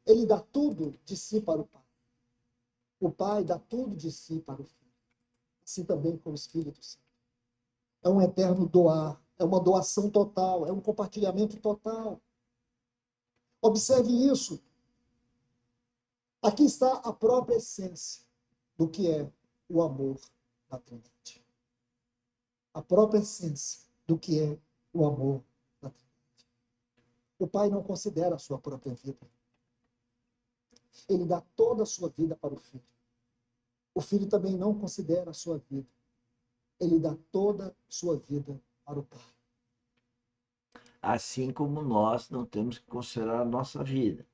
Ele dá tudo de si para o Pai. O Pai dá tudo de si para o Filho. Assim também com o Espírito Santo. É um eterno doar, é uma doação total, é um compartilhamento total. Observe isso. Aqui está a própria essência do que é o amor da Trindade. A própria essência do que é o amor da Trindade. O Pai não considera a sua própria vida. Ele dá toda a sua vida para o Filho. O Filho também não considera a sua vida. Ele dá toda a sua vida para o Pai. Assim como nós não temos que considerar a nossa vida.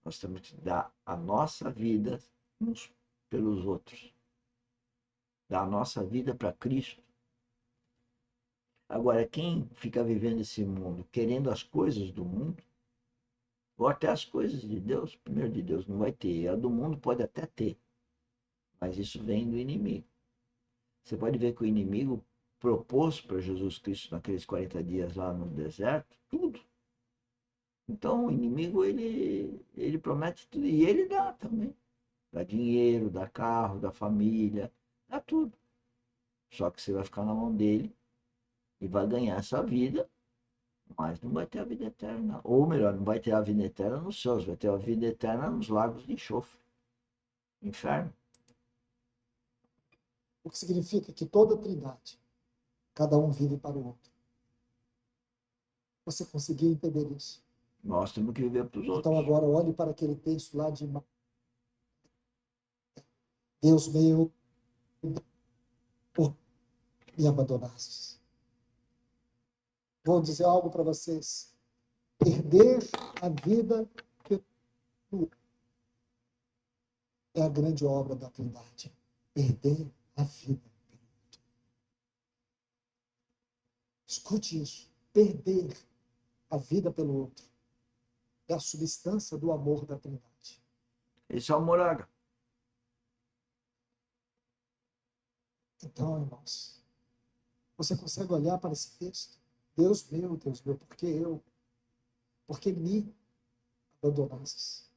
Nós temos que dar a nossa vida uns pelos outros. Dar a nossa vida para Cristo. Agora, quem fica vivendo esse mundo querendo as coisas do mundo, ou até as coisas de Deus, primeiro de Deus não vai ter, a do mundo pode até ter, mas isso vem do inimigo. Você pode ver que o inimigo propôs para Jesus Cristo naqueles 40 dias lá no deserto, tudo. Então o inimigo ele promete tudo e ele dá também. Dá dinheiro, dá carro, dá família, dá tudo. Só que você vai ficar na mão dele e vai ganhar essa vida, mas não vai ter a vida eterna. Ou melhor, não vai ter a vida eterna nos céus, vai ter a vida eterna nos lagos de enxofre. Inferno. O que significa que toda a Trindade, cada um vive para o outro. Você conseguiu entender isso? Nós temos que viver para os Então outros. agora olhe para aquele texto lá de Deus meu, por me abandonastes. Vou dizer algo para vocês. Perder a vida é a grande obra da Trindade. Perder a vida. Escute isso. Perder a vida pelo outro é a substância do amor da Trindade. Esse é o Moraga. Então, irmãos, você consegue olhar para esse texto? Deus meu, porque eu? Porque me abandonasses.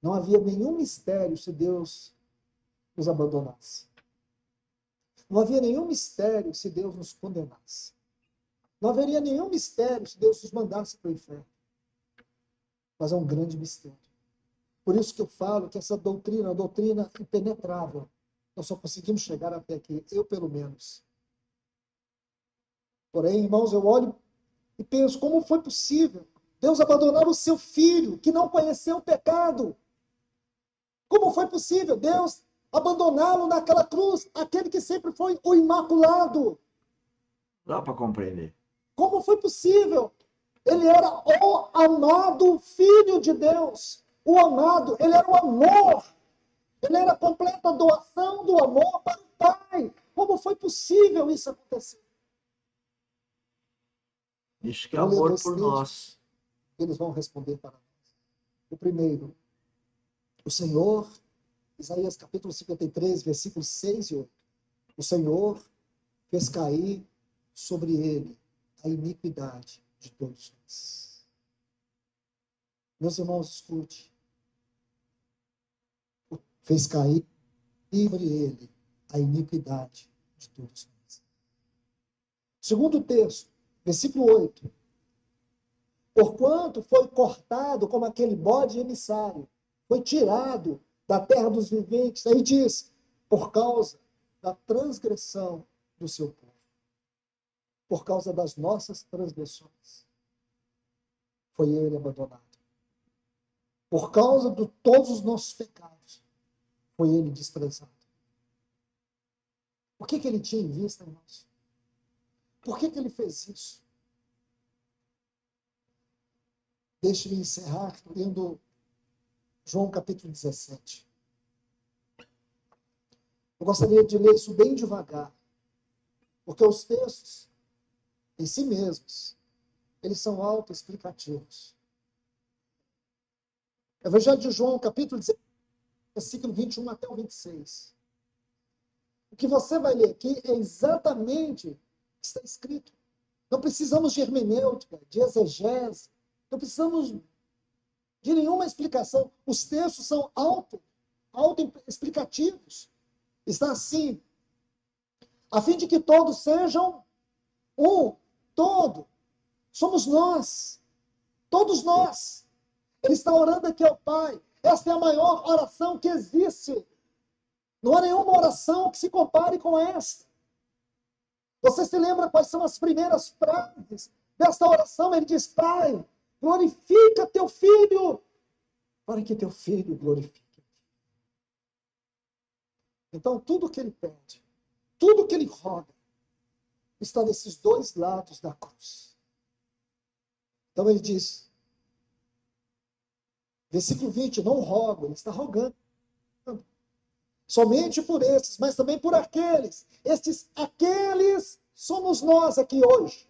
Não havia nenhum mistério se Deus nos abandonasse. Não havia nenhum mistério se Deus nos condenasse. Não haveria nenhum mistério se Deus nos mandasse para o inferno. Mas é um grande mistério. Por isso que eu falo que essa doutrina é uma doutrina impenetrável. Nós só conseguimos chegar até aqui, eu pelo menos. Porém, irmãos, eu olho e penso, como foi possível Deus abandonar o seu filho, que não conheceu o pecado? Como foi possível Deus abandoná-lo naquela cruz, aquele que sempre foi o imaculado? Dá para compreender. Como foi possível? Ele era o amado Filho de Deus. O amado, ele era o amor. Ele era a completa doação do amor para o Pai. Como foi possível isso acontecer? Isso que é Eu vou ler amor 2 por textos, nós. eles vão responder para nós. O primeiro, o Senhor, Isaías capítulo 53, versículos 6 e 8. O Senhor fez cair sobre ele a iniquidade de todos nós. Meus irmãos, escute. Fez cair sobre ele a iniquidade de todos nós. Segundo texto, versículo 8. Porquanto foi cortado como aquele bode emissário, foi tirado da terra dos viventes. Aí diz, por causa da transgressão do seu povo. Por causa das nossas transgressões. Foi ele abandonado. Por causa de todos os nossos pecados. Foi ele desprezado. O que ele tinha em vista, irmãos? Por que ele fez isso? Deixe-me encerrar lendo João capítulo 17. Eu gostaria de ler isso bem devagar, porque os textos, em si mesmos, eles são autoexplicativos. Evangelho de João, capítulo 17, versículo 21 até o 26. O que você vai ler aqui é exatamente o que está escrito. Não precisamos de hermenêutica, de exegese, não precisamos de nenhuma explicação. Os textos são auto-explicativos. Está assim, a fim de que todos sejam um, todo. Somos nós, todos nós. Ele está orando aqui ao Pai. Esta é a maior oração que existe. Não há nenhuma oração que se compare com esta. Você se lembra quais são as primeiras frases desta oração? Ele diz: Pai, glorifica teu filho, para que teu filho glorifique. Então, tudo que ele pede, tudo que ele roga, está nesses dois lados da cruz. Então ele diz, versículo 20, não rogo, ele está rogando. Somente por esses, mas também por aqueles. Aqueles somos nós aqui hoje.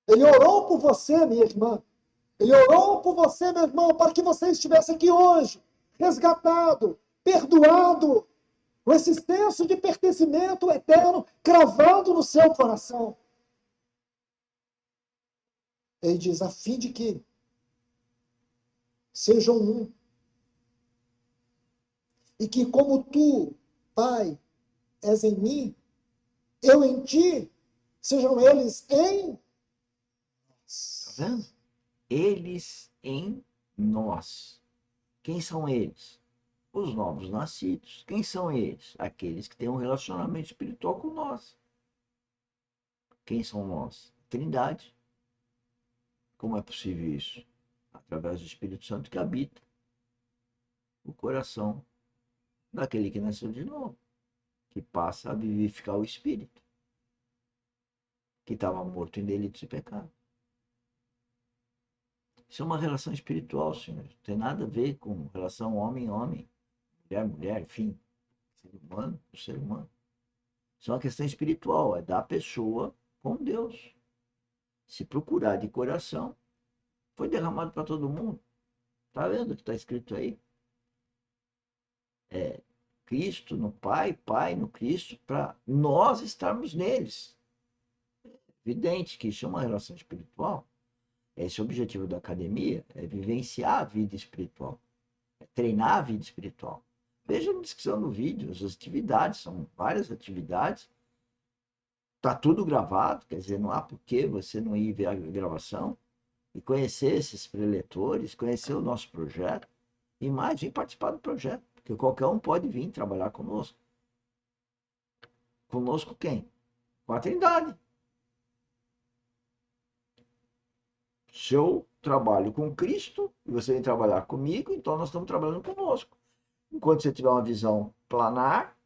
Ele orou por você, minha irmã. Ele orou por você, meu irmão, para que você estivesse aqui hoje, resgatado, perdoado, com esse senso de pertencimento eterno cravado no seu coração. Ele diz, a fim de que sejam um. E que como tu, Pai, és em mim, eu em ti, sejam eles em nós. Está vendo? Eles em nós. Quem são eles? Os novos nascidos. Quem são eles? Aqueles que têm um relacionamento espiritual com nós. Quem são nós? Trindade. Como é possível isso? Através do Espírito Santo que habita o coração daquele que nasceu de novo, que passa a vivificar o Espírito, que estava morto em delitos e pecados. Isso é uma relação espiritual, senhor. Não tem nada a ver com relação homem-homem, mulher-mulher, enfim, ser humano, o ser humano. Isso é uma questão espiritual, é da pessoa com Deus. Se procurar de coração, foi derramado para todo mundo. Está vendo o que está escrito aí? É Cristo no Pai, Pai no Cristo, para nós estarmos neles. É evidente que isso é uma relação espiritual. Esse é o objetivo da academia, é vivenciar a vida espiritual, é treinar a vida espiritual. Veja na descrição do vídeo, as atividades, são várias atividades. Está tudo gravado, quer dizer, não há por que você não ir ver a gravação e conhecer esses preletores, conhecer o nosso projeto e mais vir participar do projeto, porque qualquer um pode vir trabalhar conosco. Conosco quem? Com a Trindade. Se eu trabalho com Cristo e você vem trabalhar comigo, então nós estamos trabalhando conosco. Enquanto você tiver uma visão planar,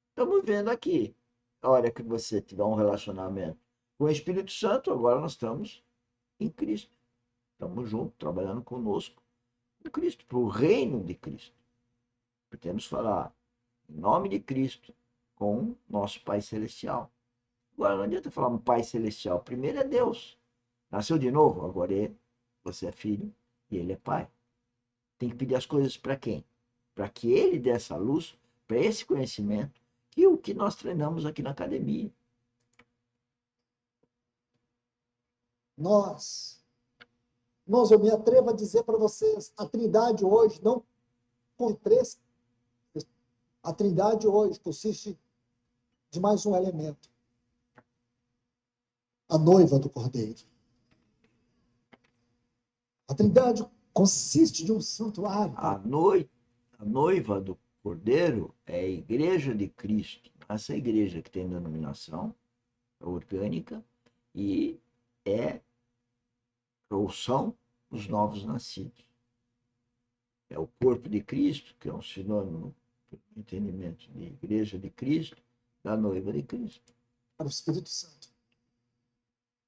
estamos vendo aqui. A hora que você tiver um relacionamento com o Espírito Santo, agora nós estamos em Cristo. Estamos juntos, trabalhando conosco, com Cristo, para o reino de Cristo. Podemos falar em nome de Cristo com nosso Pai Celestial. Agora, não adianta falar um Pai Celestial. Primeiro é Deus. Nasceu de novo, agora você é filho e ele é pai. Tem que pedir as coisas para quem? Para que ele dê essa luz, para esse conhecimento, que é o que nós treinamos aqui na academia. Irmãos, eu me atrevo a dizer para vocês, a Trindade hoje não por três. A Trindade hoje consiste de mais um elemento. A noiva do Cordeiro. A Trindade consiste de um santuário. A noiva do Cordeiro é a igreja de Cristo. Essa igreja que tem denominação orgânica e ou são os novos nascidos. É o corpo de Cristo, que é um sinônimo, pelo entendimento de igreja de Cristo, da noiva de Cristo. Para o Espírito Santo.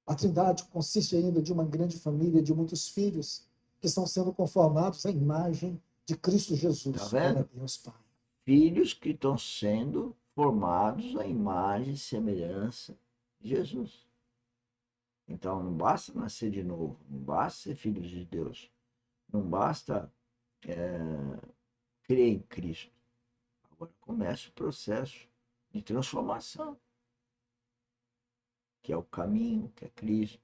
A Trindade consiste ainda de uma grande família, de muitos filhos que estão sendo conformados à imagem de Cristo Jesus. Está vendo? Deus, Pai. Filhos que estão sendo formados à imagem e semelhança de Jesus. Então, não basta nascer de novo, não basta ser filhos de Deus, não basta crer em Cristo. Agora começa o processo de transformação, que é o caminho, que é Cristo,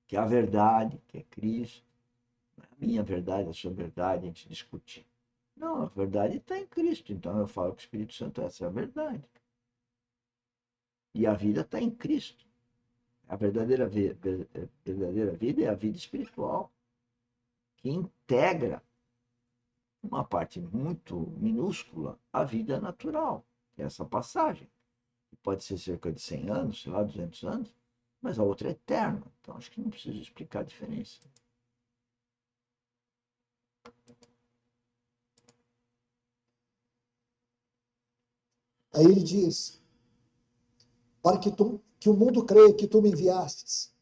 que é a verdade, que é Cristo. minha verdade, a sua verdade, a gente discutir. Não, a verdade está em Cristo. Então eu falo que o Espírito Santo, essa é a verdade. E a vida está em Cristo. A verdadeira vida é a vida espiritual, que integra uma parte muito minúscula à vida natural, que é essa passagem. Pode ser cerca de 100 anos, sei lá, 200 anos, mas a outra é eterna. Então acho que não preciso explicar a diferença. Aí ele diz, para que o mundo creia que tu me enviastes.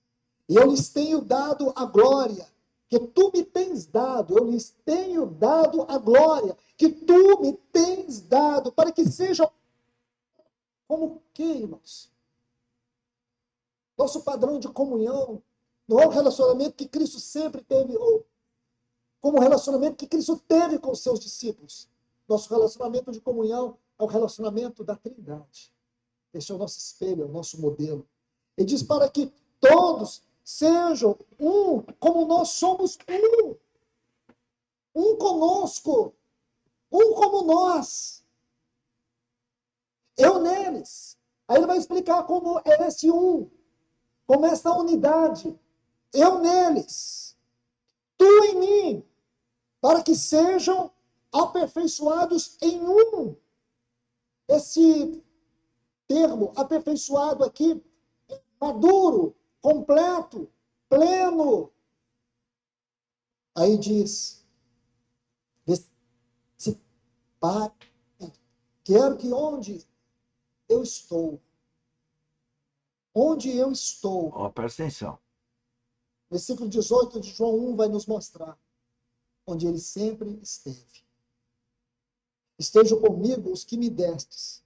E eu lhes tenho dado a glória que tu me tens dado. Eu lhes tenho dado a glória que tu me tens dado, para que sejam como que, irmãos? Nosso padrão de comunhão não é o relacionamento que Cristo sempre teve, ou como o relacionamento que Cristo teve com os seus discípulos. Nosso relacionamento de comunhão é o relacionamento da Trindade. Esse é o nosso espelho, é o nosso modelo. Ele diz para que todos sejam um, como nós somos um. Um conosco, um como nós. Eu neles. Aí ele vai explicar como é esse um, como é essa unidade. Eu neles, tu em mim, para que sejam aperfeiçoados em um. Esse termo aperfeiçoado aqui, maduro, completo, pleno. Aí diz, Pai, quero que onde eu estou, Ó, presta atenção. versículo 18 de João 1 vai nos mostrar onde ele sempre esteve. Estejam comigo os que me destes.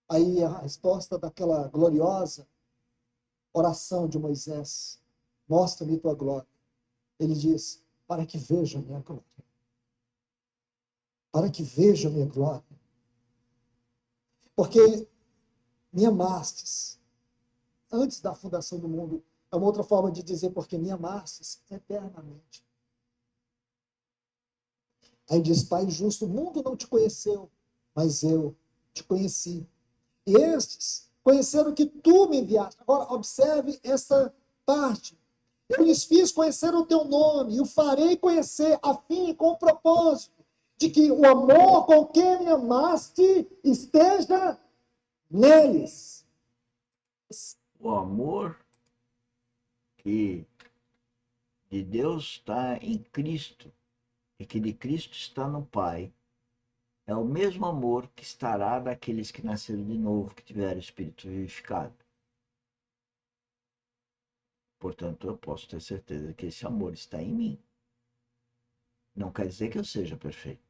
Aí a resposta daquela gloriosa oração de Moisés, mostra-me tua glória. Ele diz, para que vejam minha glória. Para que vejam minha glória. Porque me amastes antes da fundação do mundo. É uma outra forma de dizer porque me amastes eternamente. Aí diz, Pai justo, o mundo não te conheceu, mas eu te conheci. E estes conheceram que tu me enviaste. Agora, observe essa parte. Eu lhes fiz conhecer o teu nome, e o farei conhecer, a fim e com o propósito, de que o amor com que me amaste esteja neles. O amor que de Deus está em Cristo e que de Cristo está no Pai é o mesmo amor que estará daqueles que nasceram de novo, que tiveram o Espírito vivificado. Portanto, eu posso ter certeza que esse amor está em mim. Não quer dizer que eu seja perfeito,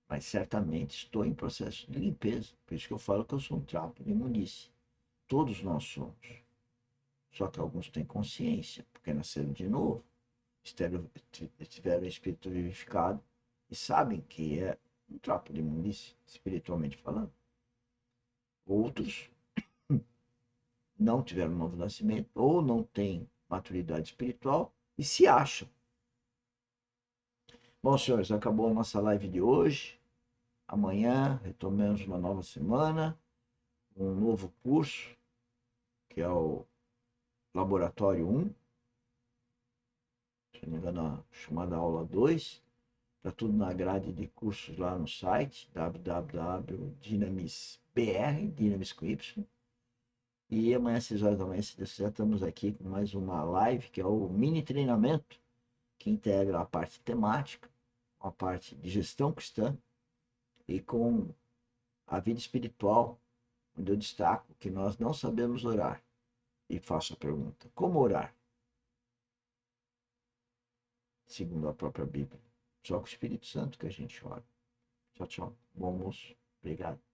mas certamente estou em processo de limpeza. Por isso que eu falo que eu sou um trapo de imundície. Todos nós somos. Só que alguns têm consciência, porque nasceram de novo, tiveram o Espírito vivificado e sabem que é um trapo de imundície, espiritualmente falando. Outros não tiveram um novo nascimento ou não têm maturidade espiritual e se acham. Bom, senhores, acabou a nossa live de hoje. Amanhã retomamos uma nova semana, um novo curso, que é o Laboratório 1, se não me engano, a chamada aula 2. Está tudo na grade de cursos lá no site, www.dinamisbr, Dinamis com Y. E amanhã, às 6 horas da manhã, se Deus quiser, estamos aqui com mais uma live, que é o mini treinamento, que integra a parte temática, a parte de gestão cristã e com a vida espiritual, onde eu destaco que nós não sabemos orar. E faço a pergunta: como orar? Segundo a própria Bíblia. Só com o Espírito Santo que a gente ora. Tchau, tchau. Bom almoço. Obrigado.